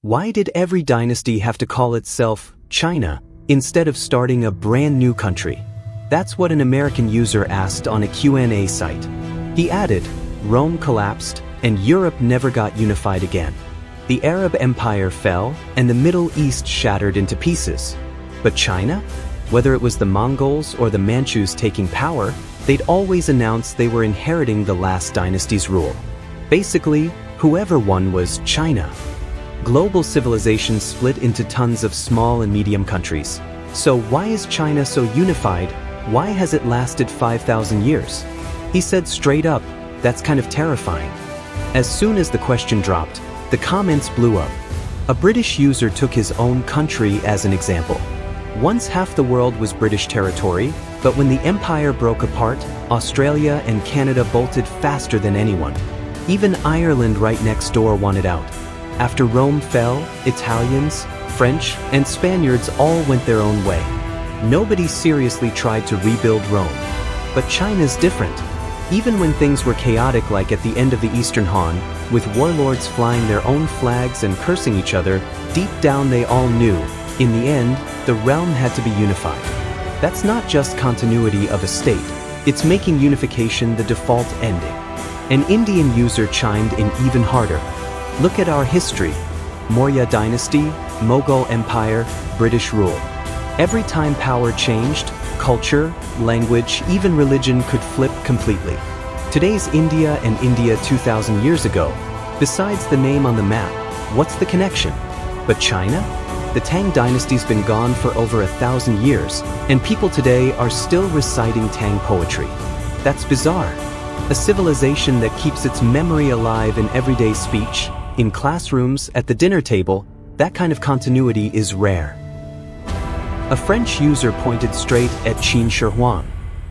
Why did every dynasty have to call itself China instead of starting a brand new country? That's what an American user asked on a Q&A site. He added, Rome collapsed and Europe never got unified again. The Arab Empire fell and the Middle East shattered into pieces. But China? Whether it was the Mongols or the Manchus taking power, they'd always announce they were inheriting the last dynasty's rule. Basically, whoever won was China. Global civilization split into tons of small and medium countries. So why is China so unified? Why has it lasted 5,000 years? He said straight up, that's kind of terrifying. As soon as the question dropped, the comments blew up. A British user took his own country as an example. Once half the world was British territory, but when the empire broke apart, Australia and Canada bolted faster than anyone. Even Ireland right next door wanted out. After Rome fell, Italians, French, and Spaniards all went their own way. Nobody seriously tried to rebuild Rome. But China's different. Even when things were chaotic like at the end of the Eastern Han, with warlords flying their own flags and cursing each other, deep down they all knew, in the end, the realm had to be unified. That's not just continuity of a state, it's making unification the default ending. An Indian user chimed in even harder. Look at our history. Maurya dynasty, Mughal empire, British rule. Every time power changed, culture, language, even religion could flip completely. Today's India and India 2,000 years ago. Besides the name on the map, what's the connection? But China? The Tang dynasty's been gone for over 1,000 years, and people today are still reciting Tang poetry. That's bizarre. A civilization that keeps its memory alive in everyday speech, in classrooms, at the dinner table, that kind of continuity is rare. A French user pointed straight at Qin Shi Huang.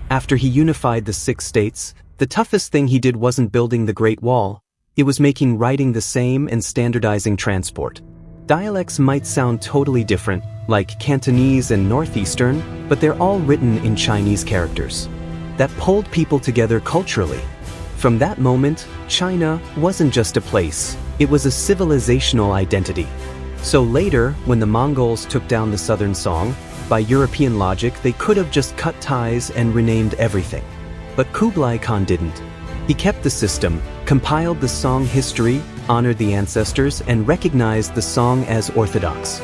After he unified the 6 states, the toughest thing he did wasn't building the Great Wall, it was making writing the same and standardizing transport. Dialects might sound totally different, like Cantonese and Northeastern, but they're all written in Chinese characters. That pulled people together culturally. From that moment, China wasn't just a place, it was a civilizational identity. So later, when the Mongols took down the Southern Song, by European logic they could have just cut ties and renamed everything. But Kublai Khan didn't. He kept the system, compiled the song history, honored the ancestors, and recognized the song as orthodox.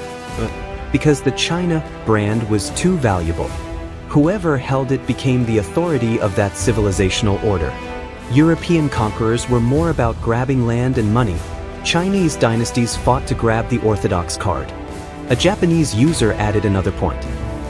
Because the China brand was too valuable. Whoever held it became the authority of that civilizational order. European conquerors were more about grabbing land and money. Chinese dynasties fought to grab the orthodox card. A Japanese user added another point.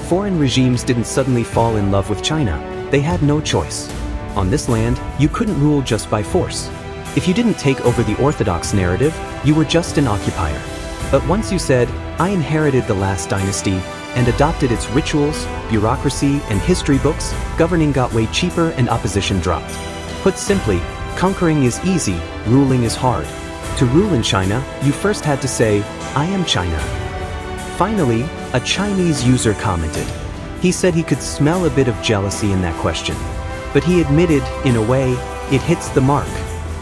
Foreign regimes didn't suddenly fall in love with China. They had no choice. On this land, you couldn't rule just by force. If you didn't take over the orthodox narrative, you were just an occupier. But once you said, I inherited the last dynasty, and adopted its rituals, bureaucracy, and history books, governing got way cheaper and opposition dropped. Put simply, conquering is easy, ruling is hard. To rule in China, you first had to say, I am China. Finally, a Chinese user commented. He said he could smell a bit of jealousy in that question. But he admitted, in a way, it hits the mark.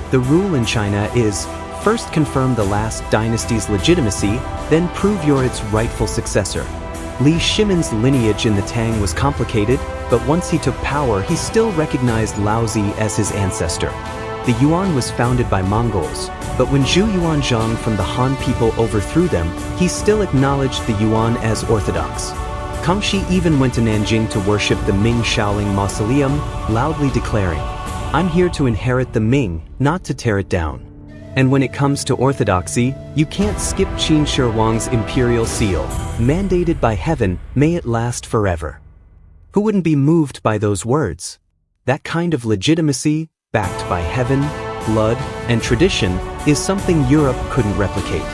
The rule in China is, first confirm the last dynasty's legitimacy, then prove you're its rightful successor. Li Shimin's lineage in the Tang was complicated, but once he took power he still recognized Laozi as his ancestor. The Yuan was founded by Mongols, but when Zhu Yuanzhang from the Han people overthrew them, he still acknowledged the Yuan as orthodox. Kangxi even went to Nanjing to worship the Ming Shaoling mausoleum, loudly declaring, I'm here to inherit the Ming, not to tear it down. And when it comes to orthodoxy, you can't skip Qin Shi Huang's imperial seal, mandated by heaven, may it last forever. Who wouldn't be moved by those words? That kind of legitimacy, backed by heaven, blood, and tradition, is something Europe couldn't replicate.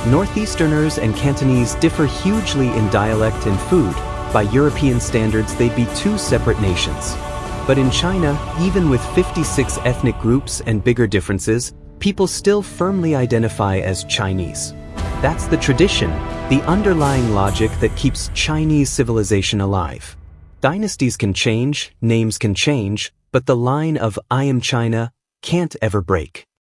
Northeasterners and Cantonese differ hugely in dialect and food. By European standards, they'd be 2 separate nations. But in China, even with 56 ethnic groups and bigger differences, people still firmly identify as Chinese. That's the tradition, the underlying logic that keeps Chinese civilization alive. Dynasties can change, names can change, but the line of I am China can't ever break.